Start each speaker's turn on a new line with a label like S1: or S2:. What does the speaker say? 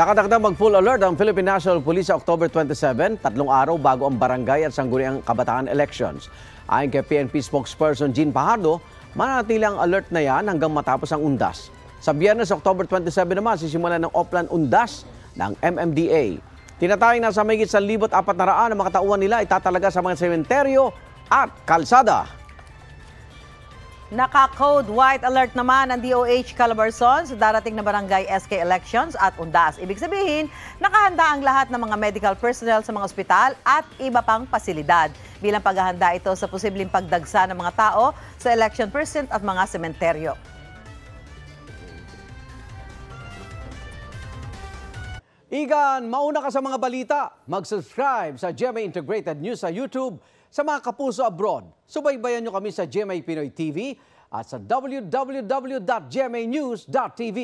S1: Nakadagdag mag-full alert ang Philippine National Police sa October 27, 3 araw bago ang barangay at sangguniang kabataan elections. Ayon kay PNP spokesperson Jean Pajardo, mananatili ang alert na yan hanggang matapos ang undas. Sa Biyernes, October 27 naman, sisimulan ng offline undas ng MMDA. Tinatayang nasa mahigit 1,400 ang mga tauhan nila itatalaga sa mga sementeryo at kalsada.
S2: Naka-code white alert naman ang DOH Calabarzon sa darating na barangay SK elections at undas. Ibig sabihin, nakahanda ang lahat ng mga medical personnel sa mga ospital at iba pang pasilidad. Bilang paghahanda ito sa posibleng pagdagsa ng mga tao sa election precinct at mga sementeryo.
S1: Igan, mauna ka sa mga balita. Mag-subscribe sa GMA Integrated News sa YouTube. Sa mga kapuso abroad, subaybayan nyo kami sa GMA Pinoy TV at sa www.gmanews.tv.